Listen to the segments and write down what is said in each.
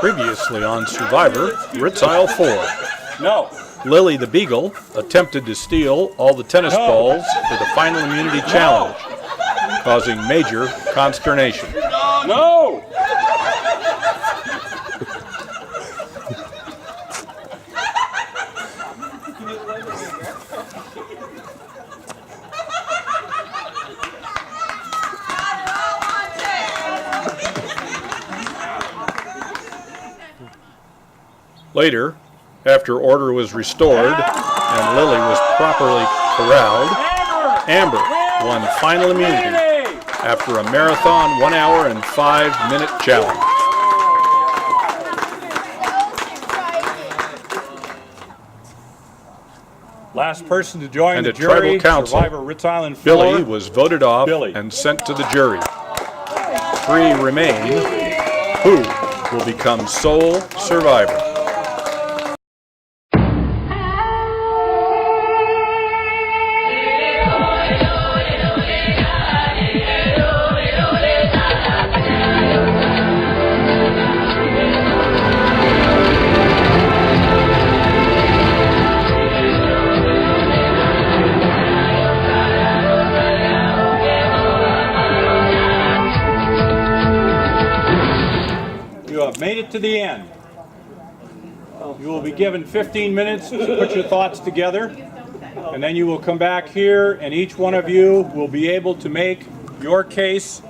Previously on Survivor, Ritz Aisle 4. No. Lily the Beagle attempted to steal all the tennis balls for the final immunity challenge, causing major consternation. No! Later, after order was restored and Lily was properly corralled, Amber won final immunity after a marathon 1 hour and 5 minute challenge. Last person to join And the at tribal jury, council, Survivor Ritz Island 4. Billy was voted off Billy. and sent to the jury. 3 remain, who will become sole survivor. You have made it to the end. You will be given 15 minutes to put your thoughts together, and then you will come back here, and each one of you will be able to make your case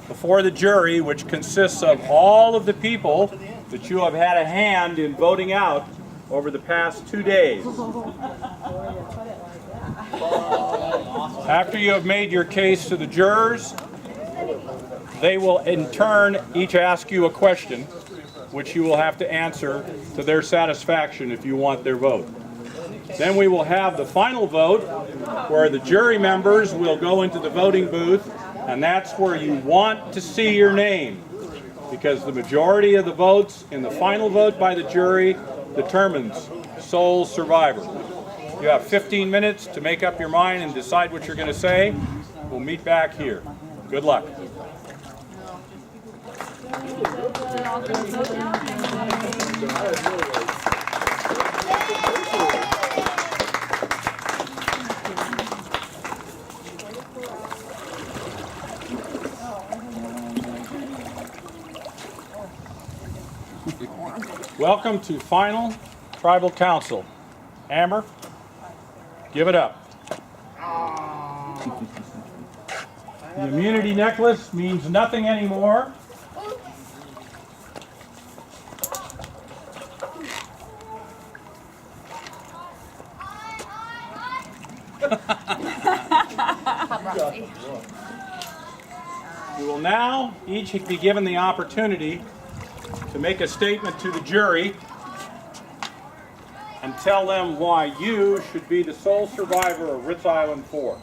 before the jury, which consists of all of the people that you have had a hand in voting out over the past 2 days. After you have made your case to the jurors, they will in turn each ask you a question, which you will have to answer to their satisfaction if you want their vote. Then we will have the final vote, where the jury members will go into the voting booth, and that's where you want to see your name, because the majority of the votes in the final vote by the jury determines sole survivor. You have 15 minutes to make up your mind and decide what you're going to say. We'll meet back here. Good luck. Welcome to final tribal council. Amber, give it up. The immunity necklace means nothing anymore. You will now each be given the opportunity to make a statement to the jury and tell them why you should be the sole survivor of Ritz Island 4.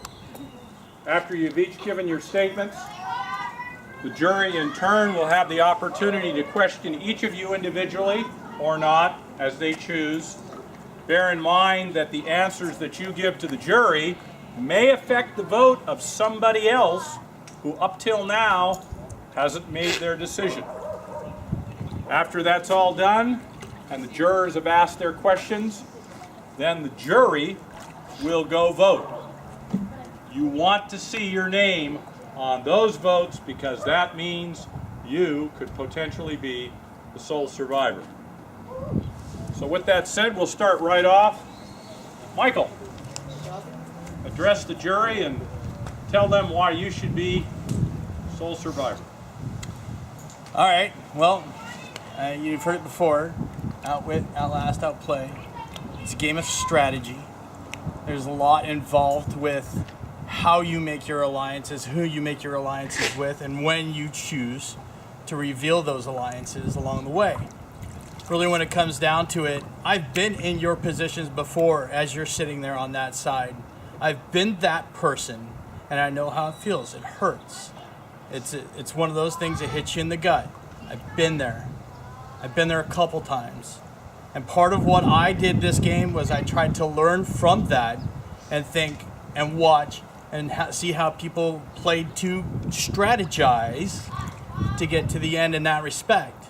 After you've each given your statements, the jury in turn will have the opportunity to question each of you individually or not, as they choose. Bear in mind that the answers that you give to the jury may affect the vote of somebody else who up till now hasn't made their decision. After that's all done and the jurors have asked their questions, then the jury will go vote. You want to see your name on those votes because that means you could potentially be the sole survivor. So with that said, we'll start right off. Michael, address the jury and tell them why you should be sole survivor. All right, well, you've heard it before, outwit, outlast, outplay. It's a game of strategy. There's a lot involved with how you make your alliances, who you make your alliances with, and when you choose to reveal those alliances along the way. Really, when it comes down to it, I've been in your positions before as you're sitting there on that side. I've been that person, and I know how it feels. It hurts. It's one of those things that hits you in the gut. I've been there. I've been there a couple times. And part of what I did this game was I tried to learn from that and think and watch and see how people played to strategize to get to the end in that respect.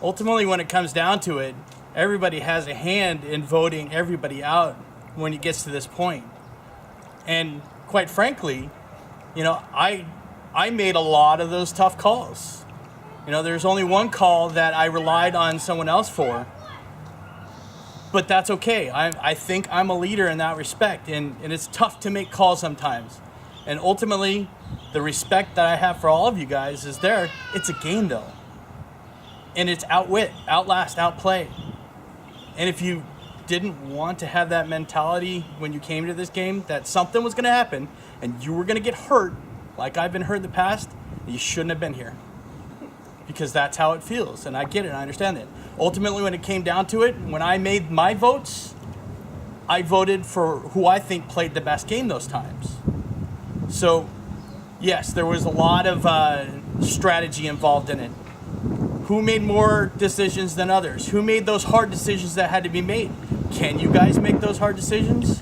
Ultimately, when it comes down to it, everybody has a hand in voting everybody out when it gets to this point. And quite frankly, you know, I made a lot of those tough calls. You know, there's only one call that I relied on someone else for, but that's okay. I think I'm a leader in that respect, and it's tough to make calls sometimes. And ultimately, the respect that I have for all of you guys is there. It's a game, though. And it's outwit, outlast, outplay. And if you didn't want to have that mentality when you came to this game, that something was going to happen and you were going to get hurt, like I've been hurt in the past, you shouldn't have been here. Because that's how it feels, and I get it, I understand it. Ultimately, when it came down to it, when I made my votes, I voted for who I think played the best game those times. So, yes, there was a lot of strategy involved in it. Who made more decisions than others? Who made those hard decisions that had to be made? Can you guys make those hard decisions?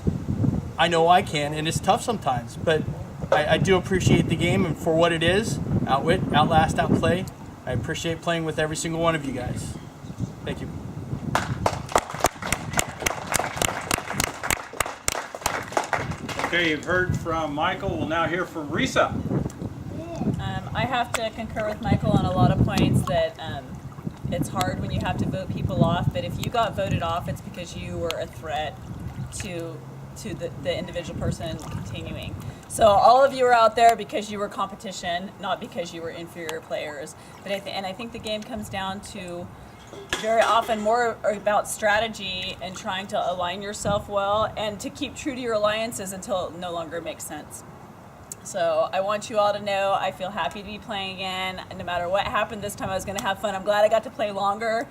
I know I can, and it's tough sometimes, but I do appreciate the game and for what it is. Outwit, outlast, outplay. I appreciate playing with every single one of you guys. Thank you. Okay, you've heard from Michael. We'll now hear from Risa. I have to concur with Michael on a lot of points that it's hard when you have to vote people off, but if you got voted off, it's because you were a threat to the individual person continuing. So all of you are out there because you were competition, not because you were inferior players. But I think the game comes down to very often more about strategy and trying to align yourself well and to keep true to your alliances until it no longer makes sense. So I want you all to know I feel happy to be playing again. No matter what happened this time, I was going to have fun. I'm glad I got to play longer.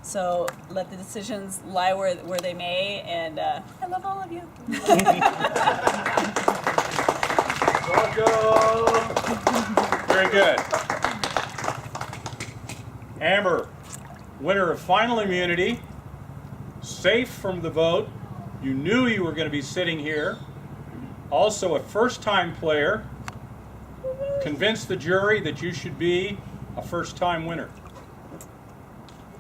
So let the decisions lie where they may, and I love all of you. Very good. Amber, winner of final immunity, safe from the vote. You knew you were going to be sitting here. Also a first-time player, convinced the jury that you should be a first-time winner.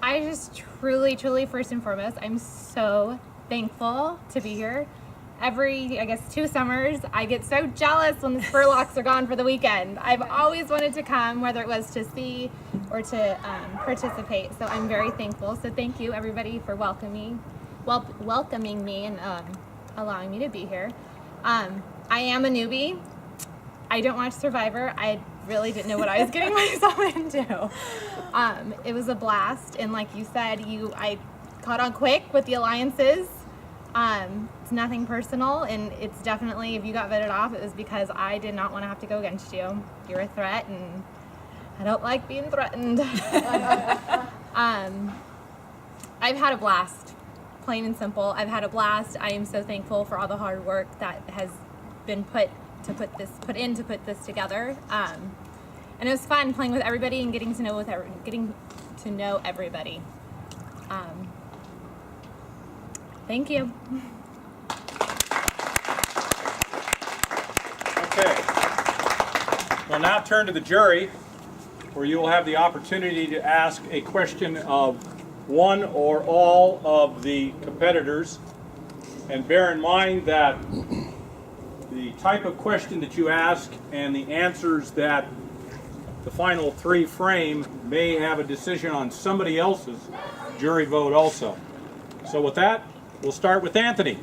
I just truly, first and foremost, I'm so thankful to be here. Every, 2 summers, I get so jealous when the Spurlocks are gone for the weekend. I've always wanted to come, whether it was to see or to participate, so I'm very thankful. So thank you, everybody, for welcoming me and allowing me to be here. I am a newbie. I don't watch Survivor. I really didn't know what I was getting myself into. It was a blast, and like you said, I caught on quick with the alliances. It's nothing personal, and it's definitely, if you got voted off, it was because I did not want to have to go against you. You're a threat, and I don't like being threatened. I've had a blast. Plain and simple. I've had a blast. I am so thankful for all the hard work that has been put in to put this together. And it was fun playing with everybody and getting to know everybody. Thank you. Okay. We'll now turn to the jury, where you will have the opportunity to ask a question of one or all of the competitors. And bear in mind that the type of question that you ask and the answers that the final 3 frame may have a decision on somebody else's jury vote also. So with that, we'll start with Anthony.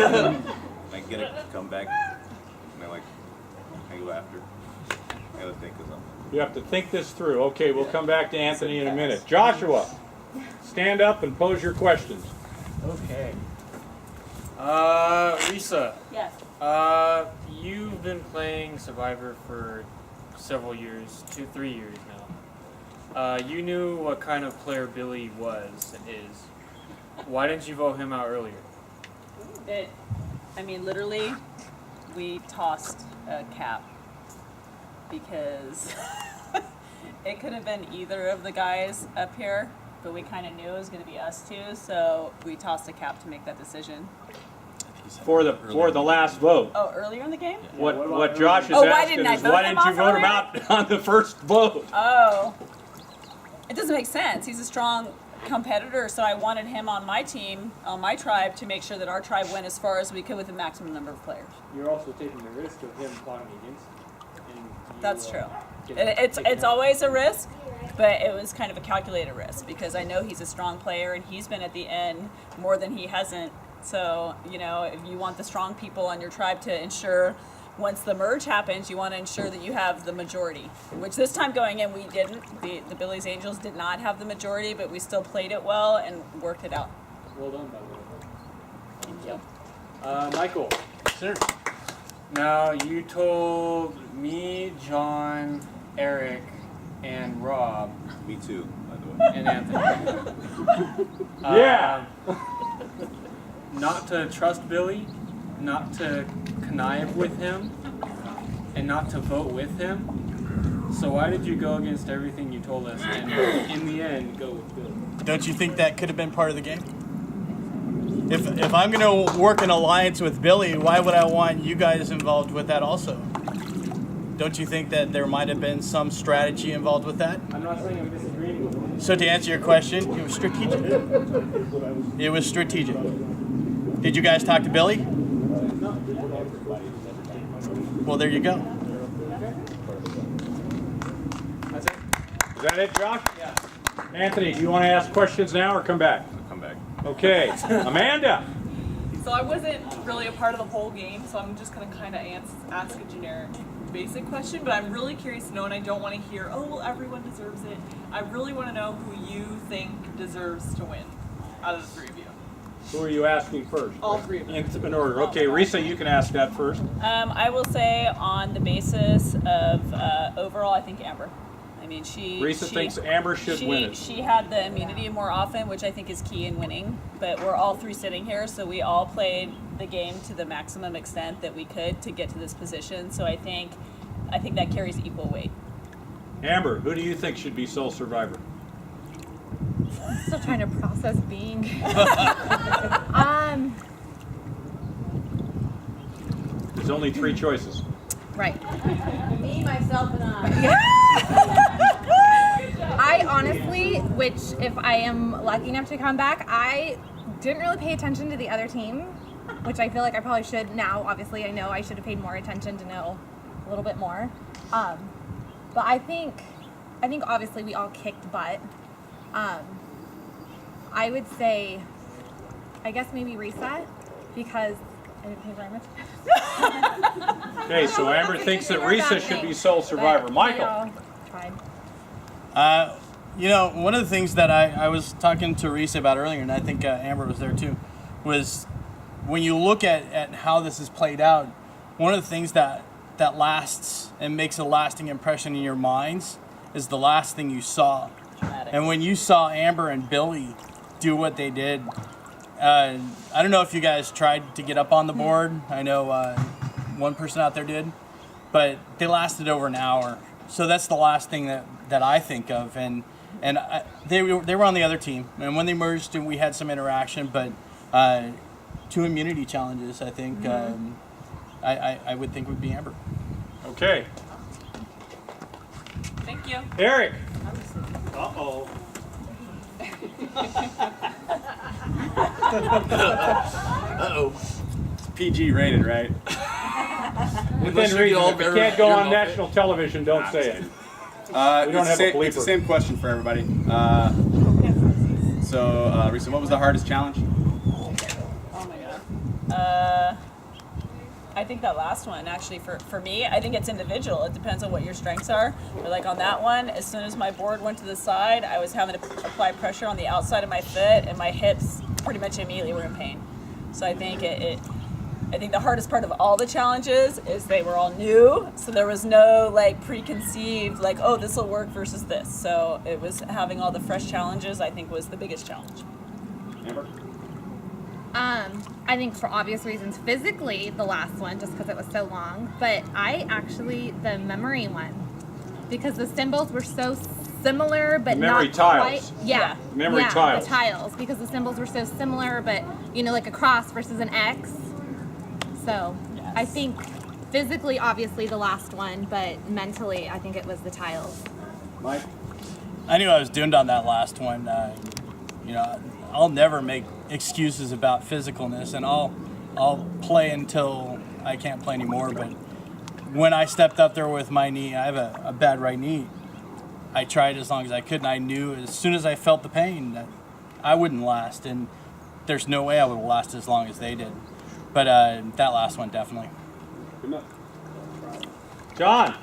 I get it, come back, and I go after. I gotta think of something. You have to think this through. Okay, we'll come back to Anthony in a minute. Joshua, stand up and pose your questions. Okay. Risa. Yes. You've been playing Survivor for several years, 2-3 years now. You knew what kind of player Billy was and is. Why didn't you vote him out earlier? Literally, we tossed a cap because it could have been either of the guys up here. but we kind of knew it was going to be us two, so we tossed a cap to make that decision. For the last vote. Oh, earlier in the game? What Josh is Oh, why asking didn't I is vote why him didn't you off vote him already? out on the first vote? Oh. It doesn't make sense. He's a strong competitor, so I wanted him on my team, on my tribe, to make sure that our tribe went as far as we could with the maximum number of players. You're also taking the risk of him plotting against you. And you, That's true. getting It's taken out. always a risk, but it was kind of a calculated risk because I know he's a strong player and he's been at the end more than he hasn't. So, you know, if you want the strong people on your tribe to ensure once the merge happens, you want to ensure that you have the majority, which this time going in we didn't. The Billy's Angels did not have the majority, but we still played it well and worked it out. Well done, by the way. Thank you. Michael. Sir. Now, you told me, John, Eric, and Rob, Me too, by the way. and Anthony. Yeah. Not to trust Billy, not to connive with him, and not to vote with him. So why did you go against everything you told us and in the end go with Billy? Don't you think that could have been part of the game? If I'm going to work an alliance with Billy, why would I want you guys involved with that also? Don't you think that there might have been some strategy involved with that? I'm not saying I'm disagreeing with you. So to answer your question, it was strategic. It was strategic. Did you guys talk to Billy? Well, there you go. That's it. Is that it, Josh? Yeah. Anthony, do you want to ask questions now or come back? I'll come back. Okay. Amanda. So I wasn't really a part of the whole game, so I'm just going to kind of ask a generic basic question, but I'm really curious to know, and I don't want to hear, oh, well, everyone deserves it. I really want to know who you think deserves to win out of the three of you. Who are you asking first? All three of them. In order. Okay, Risa, you can ask that first. I will say on the basis of overall, I think Amber. I mean, Risa thinks Amber should win it. She had the immunity more often, which I think is key in winning. But we're all three sitting here, so we all played the game to the maximum extent that we could to get to this position. So I think that carries equal weight. Amber, who do you think should be sole survivor? Still trying to process being. There's only three choices. Right. Me, myself, and I. I honestly, which if I am lucky enough to come back, I didn't really pay attention to the other team, which I feel like I probably should now. Obviously, I know I should have paid more attention to know a little bit more. But I think obviously we all kicked butt. I would say, I guess maybe reset because I didn't pay very much. Okay, so Amber thinks that Risa should be sole survivor. Michael. Tried. You know, one of the things that I was talking to Risa about earlier, and I think Amber was there too, was when you look at how this is played out, one of the things that lasts and makes a lasting impression in your minds is the last thing you saw. Dramatic. And when you saw Amber and Billy do what they did, I don't know if you guys tried to get up on the board. I know one person out there did, but they lasted over an hour. So that's the last thing that I think of. And they were on the other team, and when they merged, we had some interaction. But 2 immunity challenges, I think I would think would be Amber. Okay. Thank you. Eric. Uh-oh. It's PG rated, right? Within reason. If it can't go on national television, don't say it. We don't have a bleeper. It's the same question for everybody. Risa, what was the hardest challenge? Oh my god. I think that last one, actually, for me, I think it's individual. It depends on what your strengths are. But like on that one, as soon as my board went to the side, I was having to apply pressure on the outside of my foot, and my hips pretty much immediately were in pain. So I think I think the hardest part of all the challenges is they were all new, so there was no like preconceived like, oh, this will work versus this. So it was having all the fresh challenges, I think, was the biggest challenge. Amber. I think for obvious reasons, physically the last one, just because it was so long. But the memory one because the symbols were so similar, but Memory not tiles. quite. Yeah, Memory yeah, tiles. The tiles, because the symbols were so similar, but like a cross versus an X. So I think physically, obviously, the last one, but mentally, I think it was the tiles. Mike? I knew I was doomed on that last one. I'll never make excuses about physicalness, and I'll play until I can't play anymore. But when I stepped up there with my knee, I have a bad right knee. I tried as long as I could, and I knew as soon as I felt the pain that I wouldn't last, and there's no way I would last as long as they did. But that last one, definitely. Good enough. John.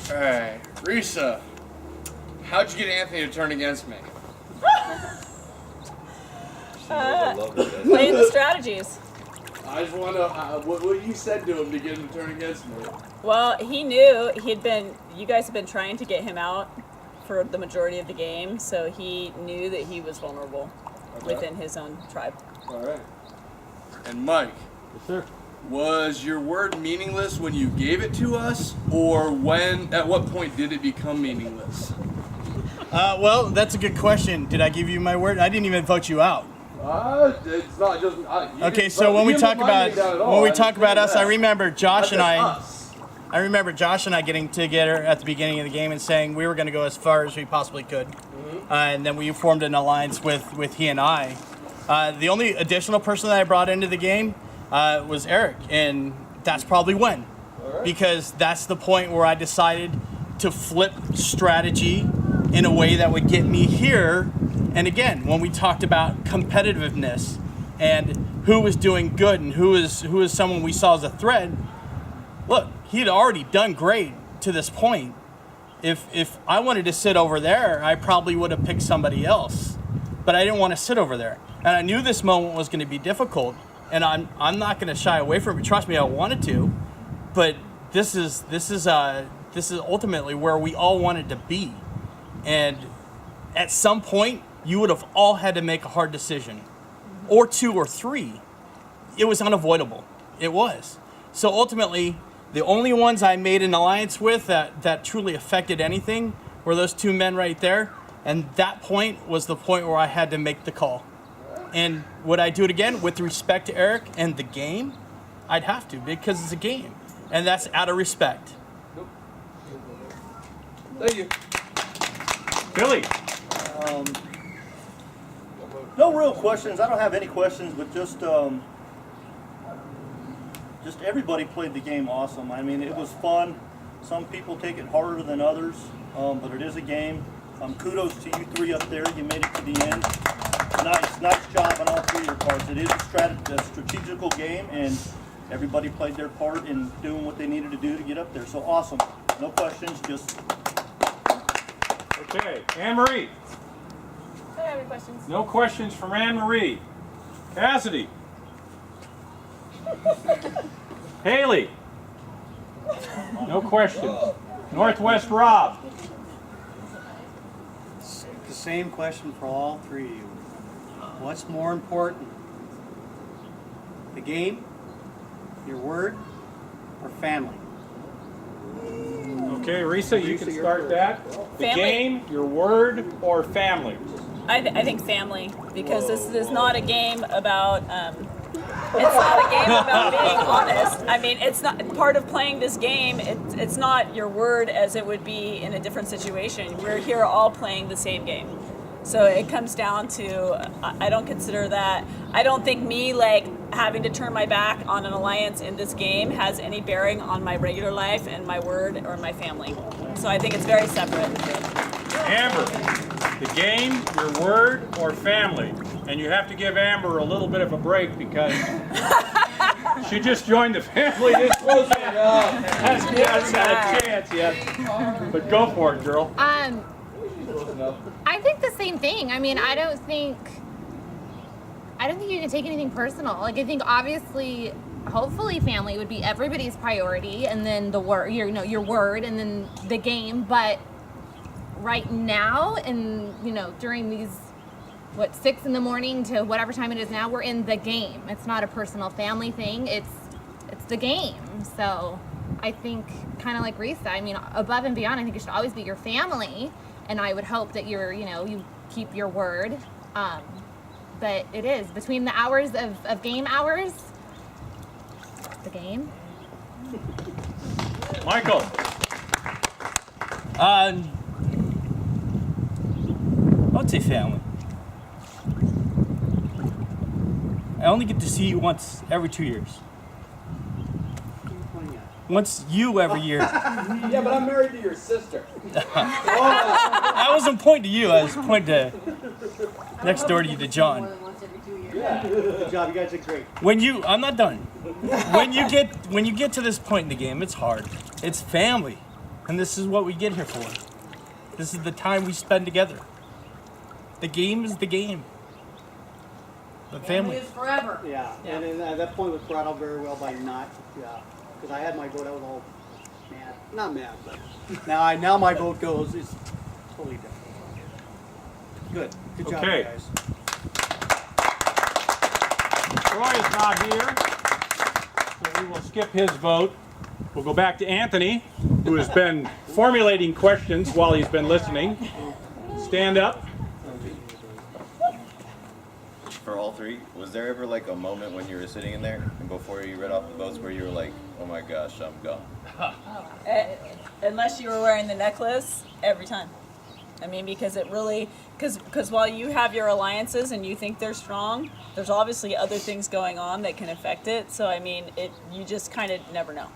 Hey, Risa, how'd you get Anthony to turn against me? Playing the strategies. I just want to know what you said to him to get him to turn against me. Well, he knew you guys had been trying to get him out for the majority of the game, so he knew that he was vulnerable within his own tribe. All right. And Mike. Yes, sir. Was your word meaningless when you gave it to us, or at what point did it become meaningless? Well, that's a good question. Did I give you my word? I didn't even vote you out. It's not just. Okay, so when we talk about us, I remember Josh and I getting together at the beginning of the game and saying we were going to go as far as we possibly could, and then we formed an alliance with he and I. The only additional person that I brought into the game was Eric, and that's probably when, because that's the point where I decided to flip strategy in a way that would get me here. And again, when we talked about competitiveness and who was doing good and who is someone we saw as a threat, look, he'd already done great to this point. If I wanted to sit over there, I probably would have picked somebody else, but I didn't want to sit over there, and I knew this moment was going to be difficult. And I'm not going to shy away from it. Trust me, I wanted to, but this is ultimately where we all wanted to be. And at some point, you would have all had to make a hard decision, or two or three. It was unavoidable. It was. So ultimately, the only ones I made an alliance with that truly affected anything were those two men right there. And that point was the point where I had to make the call. And would I do it again with respect to Eric and the game? I'd have to, because it's a game. And that's out of respect. Thank you. Billy. No real questions. I don't have any questions, but just everybody played the game awesome. I mean, it was fun. Some people take it harder than others, but it is a game. Kudos to you three up there. You made it to the end. Nice job on all three of your parts. It is a strategical game, and everybody played their part in doing what they needed to do to get up there. So awesome. No questions, just... Okay, Anne-Marie. I don't have any questions. No questions from Anne-Marie. Cassidy. Haley. No questions. Northwest Rob. The same question for all three of you. What's more important? The game, your word, or family? Okay, Risa, you can start that. The Family. game, your word, or family? I think family, because this is not a game about. It's not a game about being honest. I mean, it's not part of playing this game. It's not your word as it would be in a different situation. We're here all playing the same game. So it comes down to, I don't consider that, I don't think me having to turn my back on an alliance in this game has any bearing on my regular life and my word or my family. So I think it's very separate. Amber, the game, your word, or family? And you have to give Amber a little bit of a break because she just joined the family this weekend. Hasn't had a chance yet. But go for it, girl. I think the same thing. I mean, I don't think you can take anything personal. I think obviously, hopefully, family would be everybody's priority, and then the word, your word, and then the game. But right now, and during these 6 in the morning to whatever time it is now, we're in the game. It's not a personal family thing. It's the game. So I think, kind of like Risa, I mean, above and beyond, I think it should always be your family. And I would hope that you keep your word. But it is between the hours of game hours, the game. Michael. I would say family. I only get to see you once every 2 years. Once you every year. Yeah, but I'm married to your sister. I wasn't pointing to you. I was pointing to next door to you, to John. Yeah. Good job. You guys did great. I'm not done. When you get to this point in the game, it's hard. It's family, and this is what we get here for. This is the time we spend together. The game is the game. The family is forever. Yeah. And that point was brought out very well by Not. Yeah. Because I had my vote, I was all mad. Not mad, but now my vote goes. It's totally different. Good. Good job, Okay. guys. Troy is not here, so we will skip his vote. We'll go back to Anthony, who has been formulating questions while he's been listening. Stand up. For all three, was there ever like a moment when you were sitting in there and before you read off the votes where you were like, oh my gosh, I'm gone? Unless you were wearing the necklace, every time. I mean, because it really, because while you have your alliances and you think they're strong, there's obviously other things going on that can affect it. So I mean, you just kind of never know.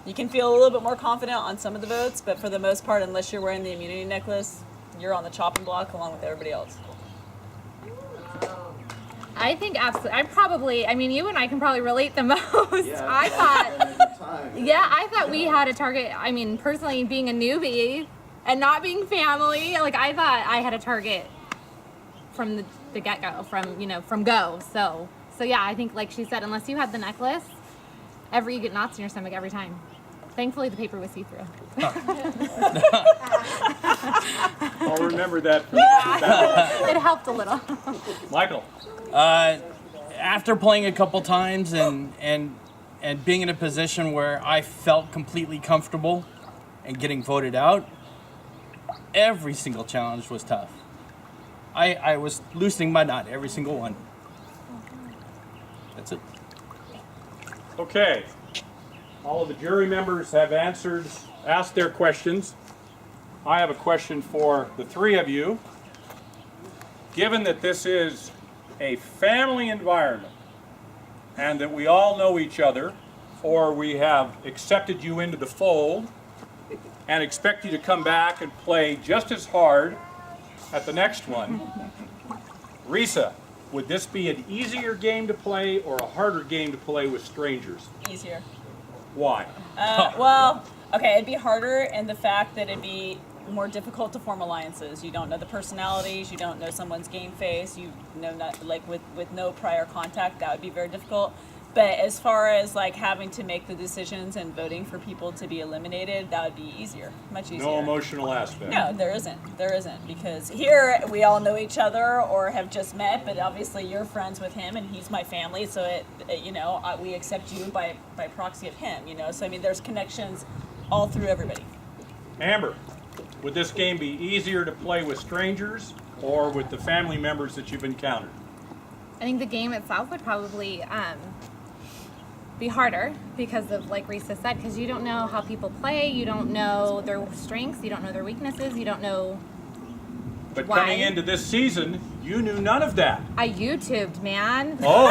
You can feel a little bit more confident on some of the votes, but for the most part, unless you're wearing the immunity necklace, you're on the chopping block along with everybody else. I think absolutely. I mean, you and I can probably relate the most. Yeah, I thought we had a target. I mean, personally, being a newbie and not being family, like I thought I had a target from the get-go, from go. So yeah, I think like she said, unless you had the necklace, you get knots in your stomach every time. Thankfully, the paper was see-through. I'll remember that. It helped a little. Michael. After playing a couple times and being in a position where I felt completely comfortable and getting voted out, every single challenge was tough. I was loosening my knot every single one. That's it. Okay. All of the jury members have asked their questions. I have a question for the three of you. Given that this is a family environment and that we all know each other, or we have accepted you into the fold and expect you to come back and play just as hard at the next one, Risa, would this be an easier game to play or a harder game to play with strangers? Easier. Why? Well, okay, it'd be harder in the fact that it'd be more difficult to form alliances. You don't know the personalities, you don't know someone's game face, you know, not like with no prior contact, that would be very difficult. But as far as like having to make the decisions and voting for people to be eliminated, that would be easier, much easier. No emotional aspect. No, there isn't, because here we all know each other or have just met, but obviously you're friends with him and he's my family, so we accept you by proxy of him, so I mean there's connections all through everybody. Amber, would this game be easier to play with strangers or with the family members that you've encountered? I think the game itself would probably be harder because of, like Risa said, because you don't know how people play, you don't know their strengths, you don't know their weaknesses, you don't know But why. coming into this season, you knew none of that. I YouTubed, man. Oh.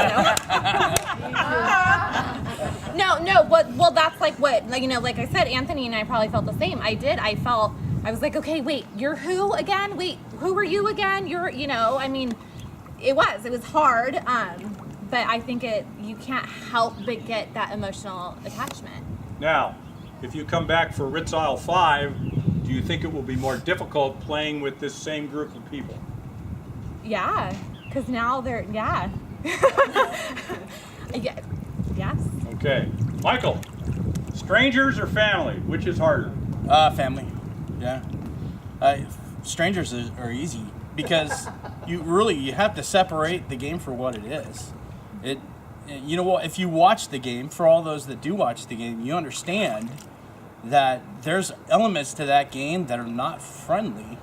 Well, that's like what, like I said, Anthony and I probably felt the same. I was like, okay, wait, you're who again? Wait, who are you again? I mean, it was hard. But I think you can't help but get that emotional attachment. Now, if you come back for Ritz Isle 5, do you think it will be more difficult playing with this same group of people? Yeah, because now they're, yeah. Yes. Okay. Michael, strangers or family? Which is harder? Family. Yeah. Strangers are easy because you have to separate the game for what it is. you know what, if you watch the game, for all those that do watch the game, you understand that there's elements to that game that are not friendly.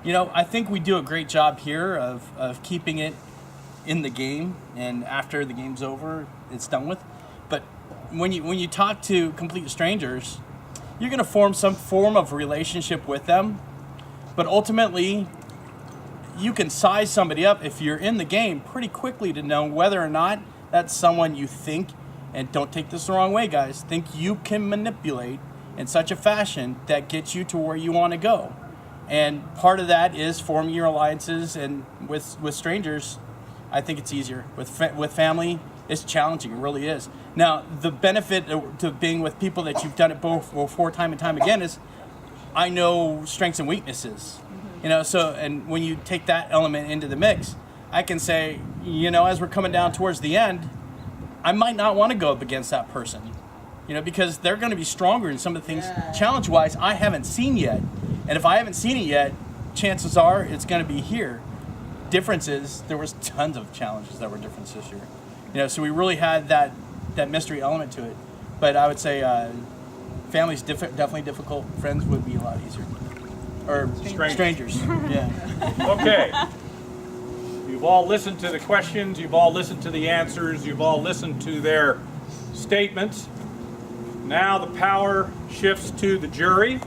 You know, I think we do a great job here of keeping it in the game, and after the game's over, it's done with. But when you talk to complete strangers, you're going to form some form of relationship with them, but ultimately, you can size somebody up if you're in the game pretty quickly to know whether or not that's someone you think, and don't take this the wrong way, guys, think you can manipulate in such a fashion that gets you to where you want to go. And part of that is forming your alliances, and with strangers, I think it's easier. With family, it's challenging, it really is. Now, the benefit to being with people that you've done it both before time and time again is I know strengths and weaknesses. You know, so, and when you take that element into the mix, I can say, you know, as we're coming down towards the end, I might not want to go up against that person, you know, because they're going to be stronger in some of the things, challenge-wise, I haven't seen yet. And if I haven't seen it yet, chances are it's going to be here. Difference is, there was tons of challenges that were different this year. You know, so we really had that mystery element to it. But I would say family's definitely difficult. Friends would be a lot easier. Or strangers. Yeah. Okay. You've all listened to the questions, you've all listened to the answers, you've all listened to their statements. Now the power shifts to the jury.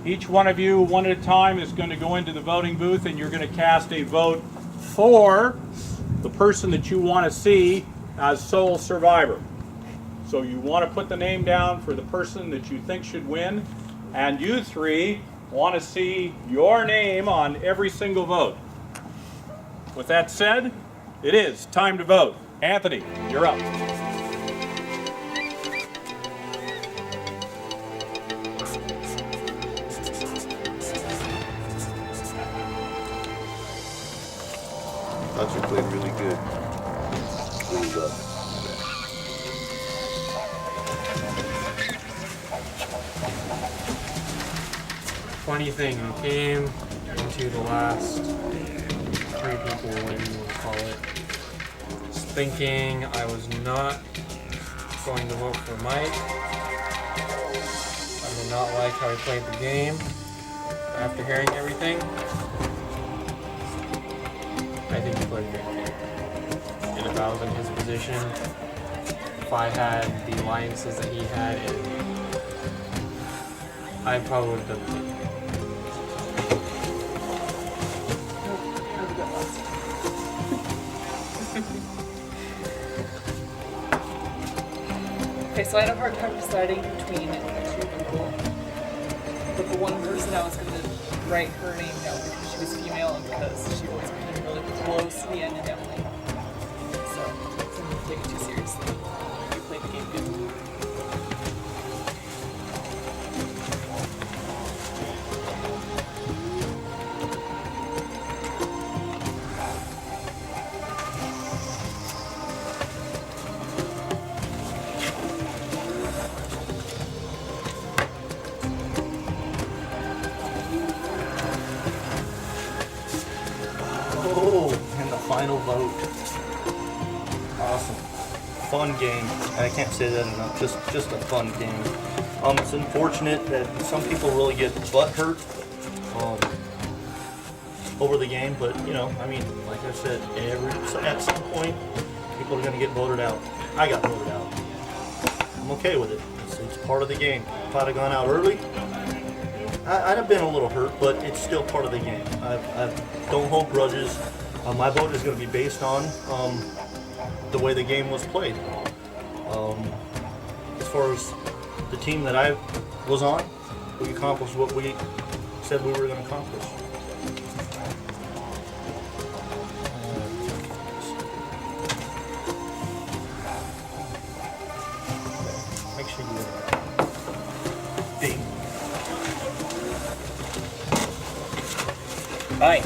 Each one of you, one at a time, is going to go into the voting booth, and you're going to cast a vote for the person that you want to see as sole survivor. So you want to put the name down for the person that you think should win, and you three want to see your name on every single vote. With that said, it is time to vote. Anthony, you're up. Thought you played really good. Really well. Funny thing, I came into the last 3 people, whatever you want to call it, just thinking I was not going to vote for Mike. I did not like how he played the game. After hearing everything, I think he played a great game. And if I was in his position, if I had the alliances that he had, I probably would have done the same. Okay, so I had a hard time deciding between 2 people. But the one person I was going to write her name down because she was female and because she was kind of really close to the end of Emily. So I'm not take it too seriously. You played the game good. Final vote. Awesome. Fun game. I can't say that enough. Just a fun game. It's unfortunate that some people really get butt hurt over the game, but you know, I mean, like I said, at some point, people are going to get voted out. I got voted out. I'm okay with it. It's part of the game. If I'd have gone out early, I'd have been a little hurt, but it's still part of the game. I don't hold grudges. My vote is going to be based on the way the game was played. As far as the team that I was on, we accomplished what we said we were going to accomplish. Make sure you ding. Bye.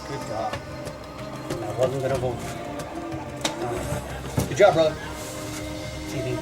Good job. I wasn't gonna vote. Good job, brother. TV.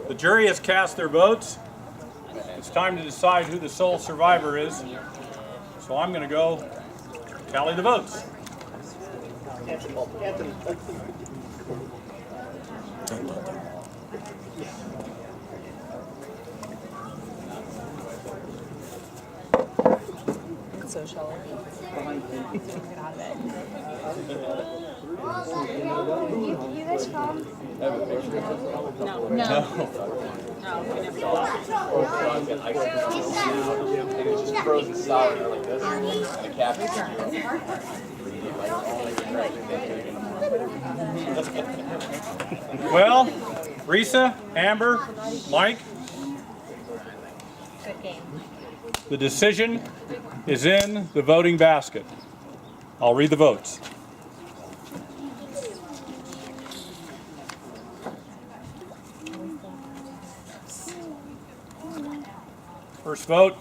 The jury has cast their votes. It's time to decide who the sole survivor is. So I'm going to go tally the votes. So shall we? Get out of it. You guys from? No. No. It's just frozen solid like this. And the cap Well, Risa, Amber, Mike, Good game. the decision is in the voting basket. I'll read the votes. First vote,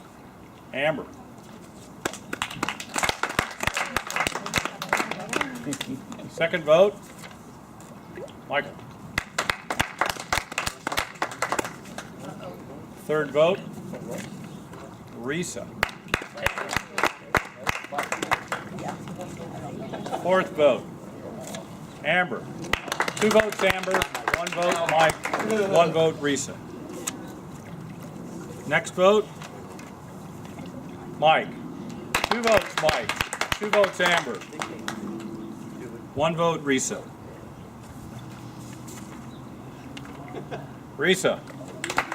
Amber. Second vote, Michael. Third vote, Risa. Fourth vote, Amber. 2 votes Amber, 1 vote Mike, 1 vote Risa. Next vote, Mike. 2 votes Mike, 2 votes Amber, 1 vote Risa. Risa.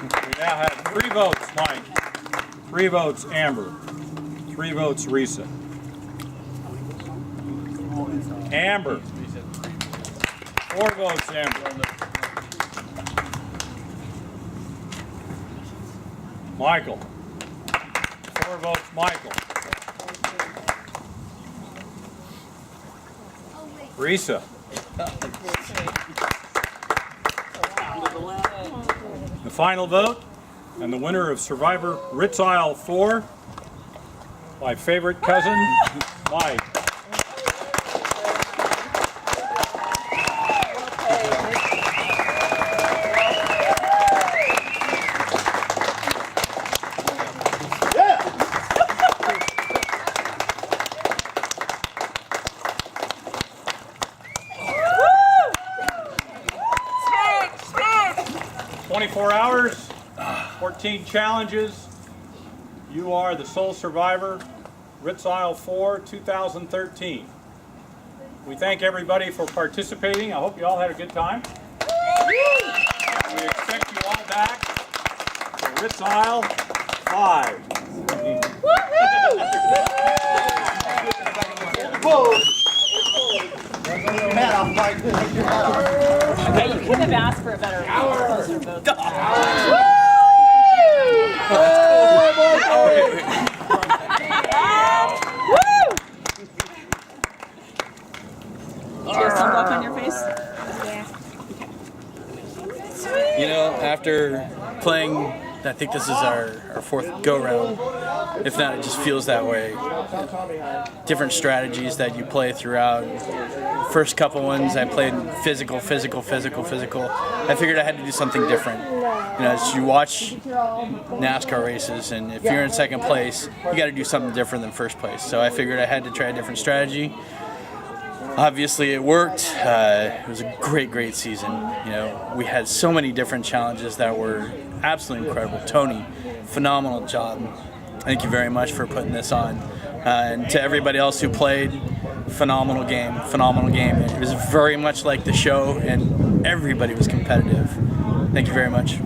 We now have 3 votes Mike, 3 votes Amber, 3 votes Risa. Amber. 4 votes Amber. Michael. 4 votes Michael. Risa. The final vote, and the winner of Survivor Ritz Isle 4, my favorite cousin, Mike. Hours, 14 challenges. You are the sole survivor, Ritz Isle 4, 2013. We thank everybody for participating. I hope you all had a good time. We expect you all back for Ritz Isle 5. Okay, you couldn't have asked for a better closer vote. Do you have sunblock on your face? You know, after playing, I think this is our 4th go-round. If not, it just feels that way. Different strategies that you play throughout. First couple ones, I played physical. I figured I had to do something different. You know, as you watch NASCAR races, and if you're in second place, you got to do something different than first place. So I figured I had to try a different strategy. Obviously, it worked. It was a great season. You know, we had so many different challenges that were absolutely incredible. Tony, phenomenal job. Thank you very much for putting this on. And to everybody else who played, phenomenal game. It was very much like the show, and everybody was competitive. Thank you very much.